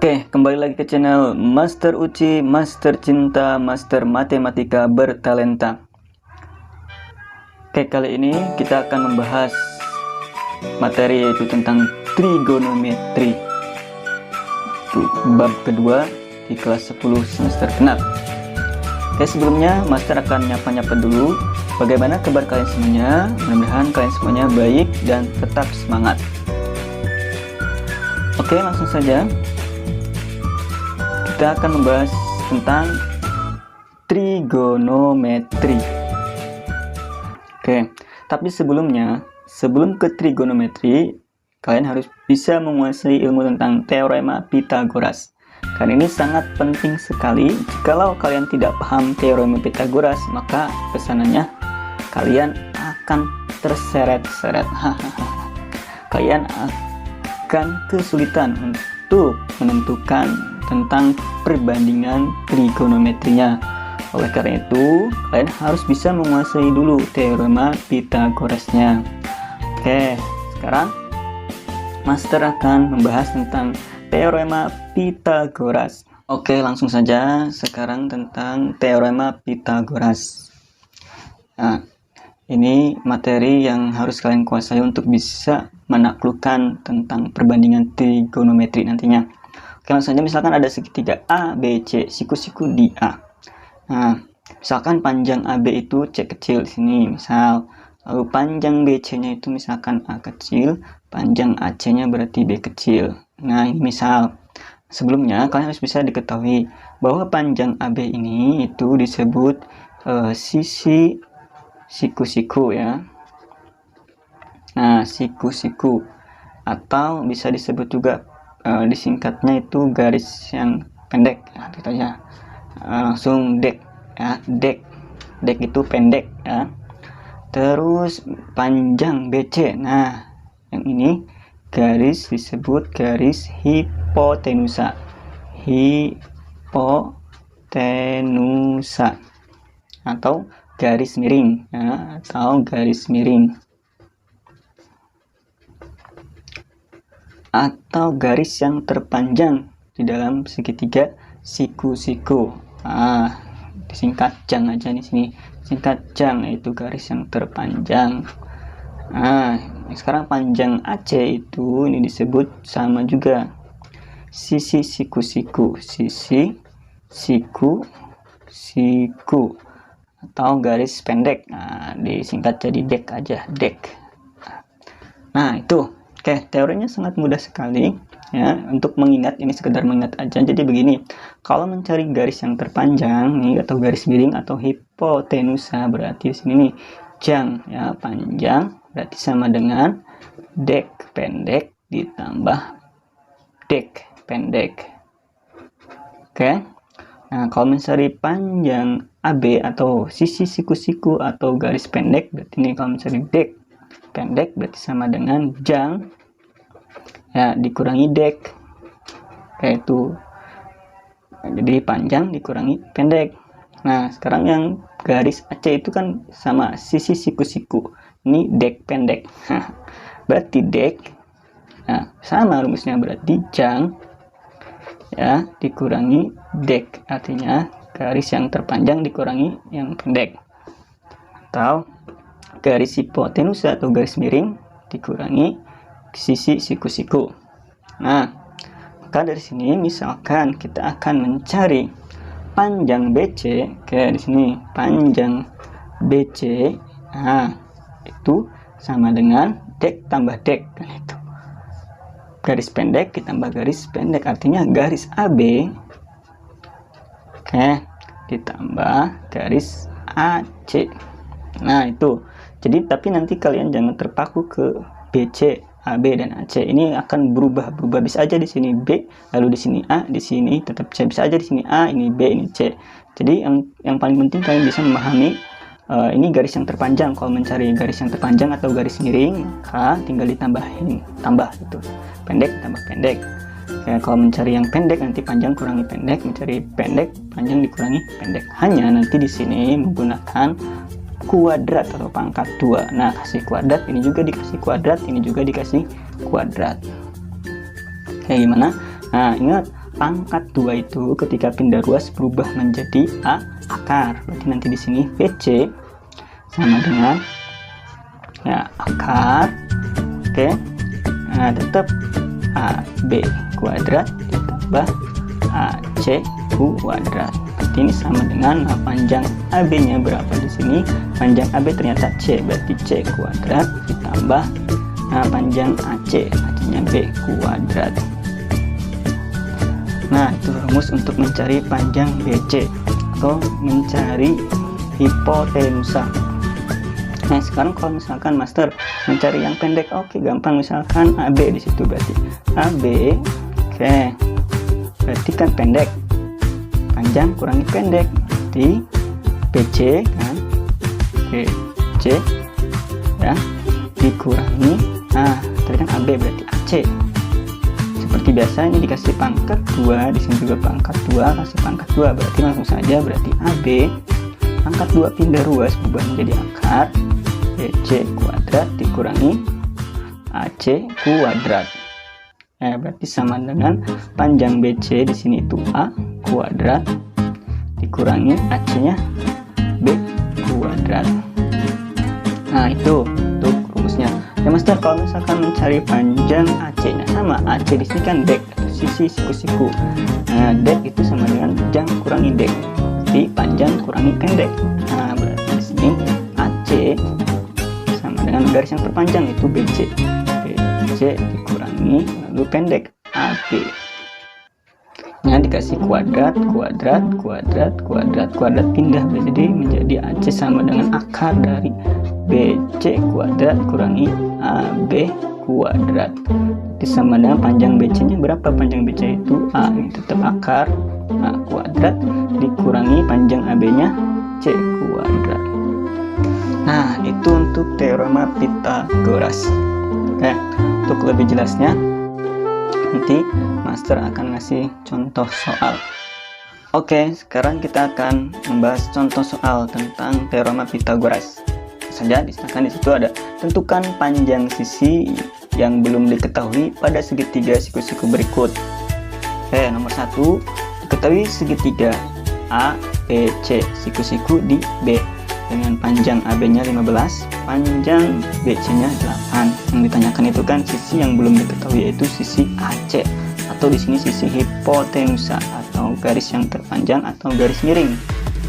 Oke, kembali lagi ke channel Master Uci, Master Cinta, Master Matematika Bertalenta. Oke, kali ini kita akan membahas materi yaitu tentang trigonometri. Itu bab kedua di kelas 10 semester genap. Oke, sebelumnya Master akan nyapa-nyapa dulu. Bagaimana kabar kalian semuanya? Mudah-mudahan kalian semuanya baik dan tetap semangat. Oke, langsung saja. Kita akan membahas tentang trigonometri. Oke, tapi sebelum ke trigonometri, kalian harus bisa menguasai ilmu tentang teorema Pythagoras. Karena ini sangat penting sekali. Jikalau kalian tidak paham teorema Pythagoras, maka kesananya kalian akan terseret-seret. Kalian akan kesulitan untuk menentukan tentang perbandingan trigonometrinya. Oleh karena itu, kalian harus bisa menguasai dulu teorema Pythagorasnya. Oke, sekarang Master akan membahas tentang teorema Pythagoras. Oke, langsung saja sekarang tentang teorema Pythagoras. Nah, ini materi yang harus kalian kuasai untuk bisa menaklukkan tentang perbandingan trigonometri nantinya. Oke, langsung saja. Misalkan ada segitiga A, B, C, siku-siku di A. Nah, misalkan panjang AB itu C kecil di sini, misal. Lalu panjang BC-nya itu misalkan A kecil, panjang AC-nya berarti B kecil. Nah, ini misal. Sebelumnya, kalian harus bisa diketahui bahwa panjang AB ini itu disebut sisi siku-siku ya. Nah, siku-siku. Atau bisa disebut juga disingkatnya itu garis yang pendek ya, gitu aja. Langsung dek ya, dek itu pendek ya. Terus panjang BC, nah yang ini garis disebut garis hipotenusa atau garis miring ya, atau garis miring atau garis yang terpanjang di dalam segitiga siku-siku. Disingkat jang aja di sini. Singkat jang itu garis yang terpanjang. Sekarang panjang AC itu ini disebut sama juga sisi siku-siku, sisi siku-siku atau garis pendek. Disingkat jadi dek aja, dek. Nah, itu. Oke, teorinya sangat mudah sekali ya. Untuk mengingat, ini sekedar mengingat aja. Jadi begini, kalau mencari garis yang terpanjang nih, atau garis miring atau hipotenusa, berarti di sini nih jang ya, panjang berarti sama dengan dek pendek ditambah dek pendek. Oke. Nah, kalau mencari panjang AB atau sisi siku-siku atau garis pendek, berarti ini kalau mencari dek pendek berarti sama dengan jang ya dikurangi dek, yaitu jadi panjang dikurangi pendek. Nah, sekarang yang garis AC itu kan sama sisi siku-siku, ini dek pendek. Berarti dek, nah sama rumusnya, berarti jang ya dikurangi dek, artinya garis yang terpanjang dikurangi yang pendek, atau garis hipotenusa atau garis miring dikurangi sisi siku-siku. Nah, maka dari sini misalkan kita akan mencari panjang BC, kayak di sini panjang BC, nah itu sama dengan dek tambah dek, kan itu. Garis pendek ditambah garis pendek, artinya garis AB ditambah garis AC. Nah, itu. Jadi, tapi nanti kalian jangan terpaku ke BC, AB, dan AC. Ini akan berubah. Bisa aja di sini B, lalu di sini A, di sini tetap C. Bisa aja di sini A, ini B, ini C. Jadi, yang paling penting kalian bisa memahami ini garis yang terpanjang. Kalau mencari garis yang terpanjang atau garis miring, tinggal ditambahin, tambah gitu. Pendek tambah pendek. Kalau mencari yang pendek, nanti panjang kurangi pendek. Mencari pendek, panjang dikurangi pendek. Hanya nanti di sini menggunakan kuadrat atau pangkat 2. Nah, kasih kuadrat, ini juga dikasih kuadrat, ini juga dikasih kuadrat. Kayak gimana? Nah, ingat pangkat 2 itu ketika pindah ruas berubah menjadi akar. Berarti nanti di sini BC sama dengan ya akar. Oke. Nah, tetap AB kuadrat ditambah AC kuadrat. Berarti ini sama dengan panjang AB-nya berapa di sini? Panjang AB ternyata C, berarti C kuadrat ditambah panjang AC, AC-nya B kuadrat. Nah, itu rumus untuk mencari panjang BC atau mencari hipotenusa. Nah, sekarang kalau misalkan master mencari yang pendek, oke, gampang, misalkan AB di situ, berarti AB, oke, berarti kan pendek, panjang kurangi pendek, berarti BC kan, BC ya dikurangi, nah tadi kan AB berarti AC. Seperti biasa ini dikasih pangkat 2, di sini juga pangkat 2, kasih pangkat 2, berarti langsung saja berarti AB pangkat 2 pindah ruas berubah menjadi akar BC kuadrat dikurangi AC kuadrat. Berarti sama dengan panjang BC di sini itu A kuadrat dikurangi AC-nya B kuadrat. Nah, itu untuk rumusnya. Ya master, kalau misalkan mencari panjang AC-nya, sama AC di sini kan dek, sisi siku-siku. Nah, dek itu sama dengan panjang kurangi dek, jadi panjang kurangi pendek. Nah, berarti di sini AC sama dengan garis yang terpanjang itu BC. BC dikurangi lalu pendek AB. Nah, dikasih kuadrat, kuadrat, kuadrat, kuadrat, kuadrat pindah menjadi AC sama dengan akar dari BC kuadrat kurangi AB kuadrat. Jadi sama dengan panjang BC-nya berapa? Panjang BC itu A, ini tetap akar A kuadrat dikurangi panjang AB-nya C kuadrat. Nah, itu untuk teorema Pythagoras. Oke, untuk lebih jelasnya nanti master akan ngasih contoh soal. Oke, sekarang kita akan membahas contoh soal tentang teorema Pythagoras. Saja misalkan di situ ada tentukan panjang sisi yang belum diketahui pada segitiga siku-siku berikut. Nomor 1, diketahui segitiga ABC, siku-siku di B dengan panjang AB-nya 15, panjang BC-nya 8. Yang ditanyakan itu kan sisi yang belum diketahui, yaitu sisi AC atau di sini sisi hipotenusa atau garis yang terpanjang atau garis miring.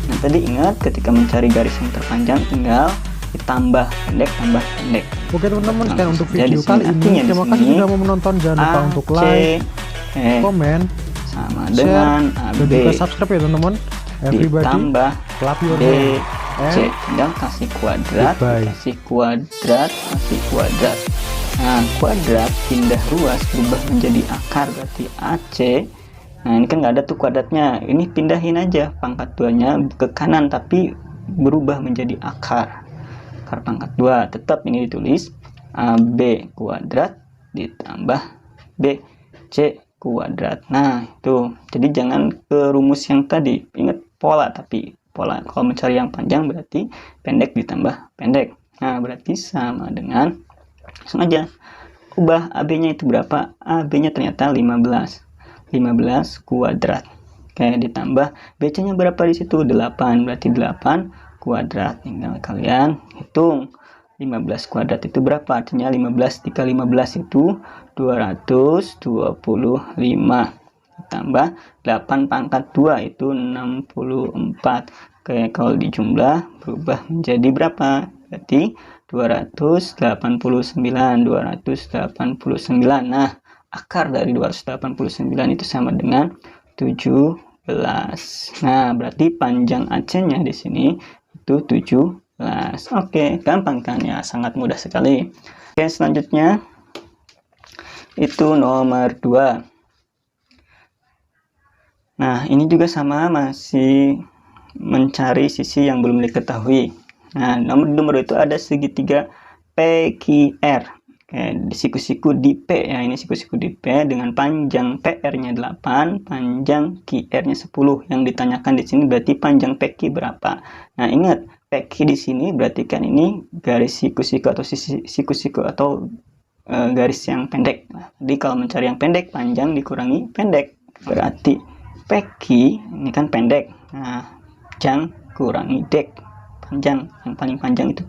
Nah, tadi ingat ketika mencari garis yang terpanjang tinggal ditambah pendek tambah pendek. Oke teman-teman, sekian untuk video kali ini. Terima kasih sudah mau menonton. Jangan lupa untuk like, komen, sama dengan share, dan juga subscribe ya teman-teman. Everybody ditambah clap your B hands. C, tinggal kasih kuadrat, kasih kuadrat, kasih kuadrat. Nah, kuadrat pindah ruas berubah menjadi akar, berarti AC. Nah, ini kan nggak ada tuh kuadratnya, ini pindahin aja pangkat 2-nya ke kanan tapi berubah menjadi akar pangkat 2. Tetap ini ditulis AB kuadrat ditambah BC kuadrat. Nah, itu jadi jangan ke rumus yang tadi, ingat pola, tapi pola kalau mencari yang panjang berarti pendek ditambah pendek. Nah, berarti sama dengan, langsung aja ubah AB-nya itu berapa? AB-nya ternyata 15 kuadrat. Oke, ditambah BC-nya berapa di situ? 8, berarti 8 kuadrat. Tinggal kalian hitung 15 kuadrat itu berapa? Artinya 15 dikali 15 itu 225 ditambah 8 pangkat 2 itu 64. Oke, kalau dijumlah berubah menjadi berapa? Berarti 289. Nah, akar dari 289 itu sama dengan 17. Nah, berarti panjang AC-nya di sini itu 17. Oke, gampang kan ya, sangat mudah sekali. Oke, selanjutnya itu nomor 2. Nah, ini juga sama, masih mencari sisi yang belum diketahui. Nah, nomor 2 itu ada segitiga PQR. Oke, siku-siku di P ya, ini siku-siku di P dengan panjang PR-nya 8, panjang QR-nya 10. Yang ditanyakan di sini berarti panjang PQ berapa. Nah, ingat PQ di sini berarti kan ini garis siku-siku atau sisi siku-siku atau garis yang pendek. Nah, jadi kalau mencari yang pendek, panjang dikurangi pendek. berarti PQ ini kan pendek, nah panjang kurangi dek, panjang, yang paling panjang itu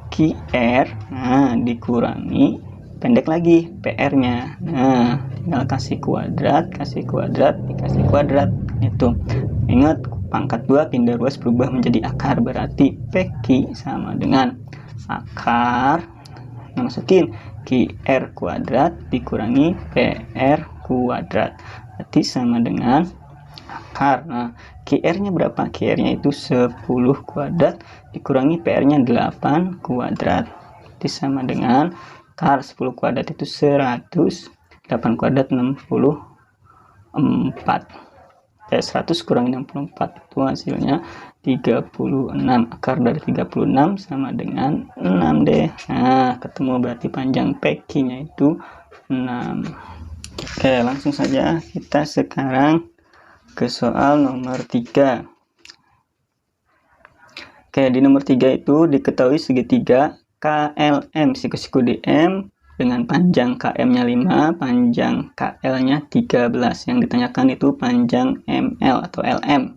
QR, nah dikurangi pendek lagi PR-nya, nah tinggal kasih kuadrat, dikasih kuadrat. Itu ingat, pangkat 2 pindah ruas berubah menjadi akar, berarti PQ sama dengan akar, nah masukin QR kuadrat dikurangi PR kuadrat, berarti sama dengan akar. Nah QR-nya berapa? QR-nya itu 10 kuadrat dikurangi PR-nya 8 kuadrat, berarti sama dengan akar 10 kuadrat itu 100, 8 kuadrat 64. 100 kurangi 64 itu hasilnya 36. Akar dari 36 sama dengan 6 deh. Nah ketemu, berarti panjang PQ-nya itu 6. Oke, langsung saja kita sekarang ke soal nomor 3. Oke, di nomor 3 itu diketahui segitiga KLM siku-siku DM dengan panjang KM-nya 5, panjang KL-nya 13. Yang ditanyakan itu panjang ML atau LM.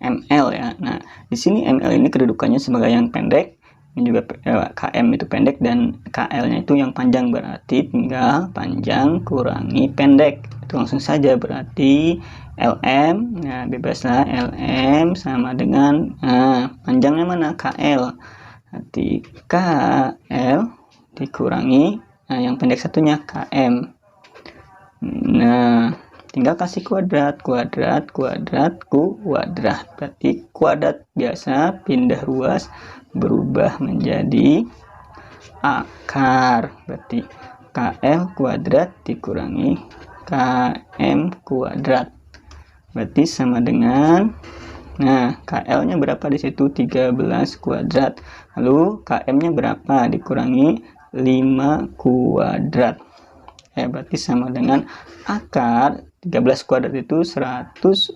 ML ya. Nah, di sini ML ini kedudukannya sebagai yang pendek. Ini juga KM itu pendek dan KL-nya itu yang panjang, berarti tinggal panjang kurangi pendek. Itu langsung saja, berarti LM, nah bebaslah, LM sama dengan panjangnya mana? KL. Berarti KL dikurangi yang pendek satunya KM. Nah, tinggal kasih kuadrat. Berarti kuadrat biasa pindah ruas berubah menjadi akar. Berarti KL kuadrat dikurangi KM kuadrat. Berarti sama dengan, nah KL-nya berapa di situ? 13 kuadrat. Lalu KM-nya berapa? Dikurangi 5 kuadrat. Berarti sama dengan akar 13 kuadrat itu 169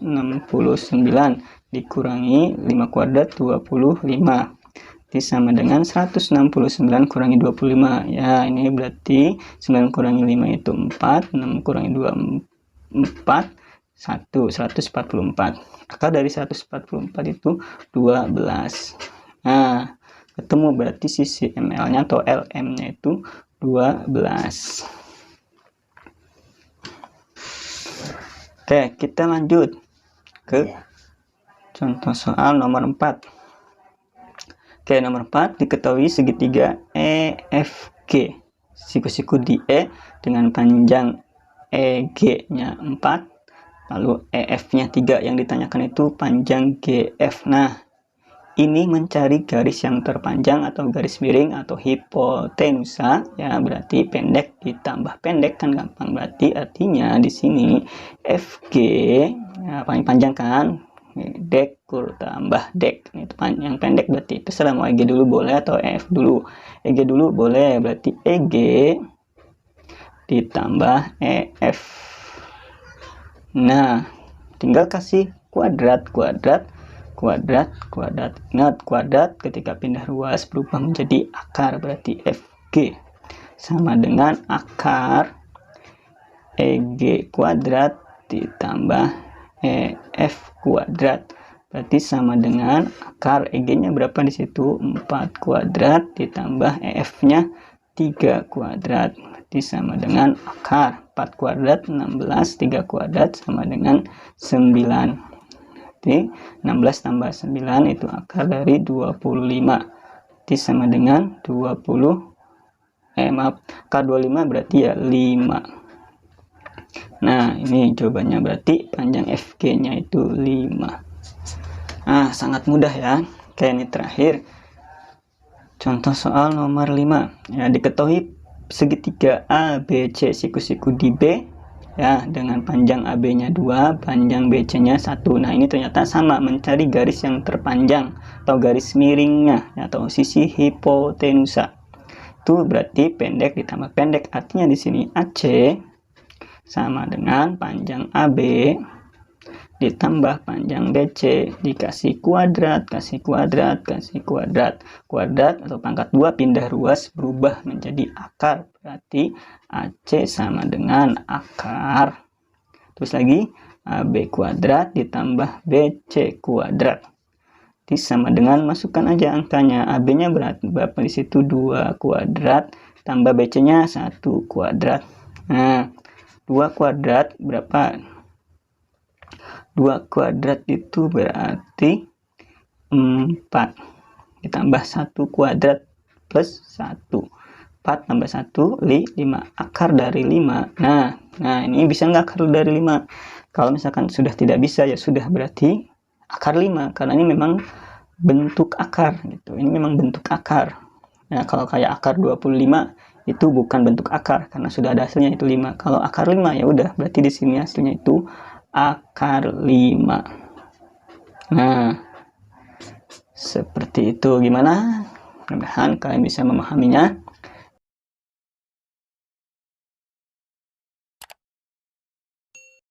dikurangi 5 kuadrat 25. Berarti sama dengan 169 kurangi 25. Ya, ini berarti 9 kurangi 5 itu 4, 6 kurangi 2 4, 144. Akar dari 144 itu 12. Nah, ketemu, berarti sisi ML-nya atau LM-nya itu 12. Oke, kita lanjut ke contoh soal nomor 4. Oke, nomor 4 diketahui segitiga EFG siku-siku di E dengan panjang EG-nya 4, lalu EF-nya 3. Yang ditanyakan itu panjang GF. Nah, ini mencari garis yang terpanjang atau garis miring atau hipotenusa, ya berarti pendek ditambah pendek kan gampang. Berarti artinya di sini FG ya, paling panjang kan, dek tambah dek itu panjang, pendek berarti terserah mau EG dulu boleh atau EF dulu. EG dulu boleh, berarti EG ditambah EF. Nah, tinggal kasih kuadrat. Ingat, kuadrat ketika pindah ruas berubah menjadi akar, berarti FG sama dengan akar EG kuadrat ditambah EF kuadrat, berarti sama dengan akar EG-nya berapa di situ? 4 kuadrat ditambah EF-nya 3 kuadrat, berarti sama dengan akar 4 kuadrat 16, 3 kuadrat sama dengan 9. 16 tambah 9 itu akar dari 25. Jadi sama dengan akar 25 berarti ya 5. Nah, ini jawabannya, berarti panjang FG-nya itu 5. Nah, sangat mudah ya. Oke, ini terakhir. Contoh soal nomor 5. Ya, diketahui segitiga ABC siku-siku di B ya dengan panjang AB-nya 2, panjang BC-nya 1. Nah, ini ternyata sama, mencari garis yang terpanjang atau garis miringnya atau sisi hipotenusa. Itu berarti pendek ditambah pendek. Artinya di sini AC sama dengan panjang AB ditambah panjang BC dikasih kuadrat, kuadrat atau pangkat 2 pindah ruas berubah menjadi akar, berarti AC sama dengan akar Terus lagi AB kuadrat ditambah BC kuadrat. Jadi sama dengan masukkan aja angkanya. AB-nya berapa di situ? 2 kuadrat tambah BC-nya 1 kuadrat. Nah, 2 kuadrat berapa? 2 kuadrat itu berarti 4 ditambah 1 kuadrat plus 1. 4 tambah 1, 5. Akar dari 5. Nah, ini bisa nggak akar dari 5? Kalau misalkan sudah tidak bisa, ya sudah, berarti akar 5. Karena ini memang bentuk akar gitu. Ini memang bentuk akar. Nah, kalau kayak akar 25 itu bukan bentuk akar karena sudah ada hasilnya itu 5. Kalau akar 5 ya udah, berarti di sini hasilnya itu akar 5. Nah, seperti itu. Gimana? Mudah-mudahan kalian bisa memahaminya.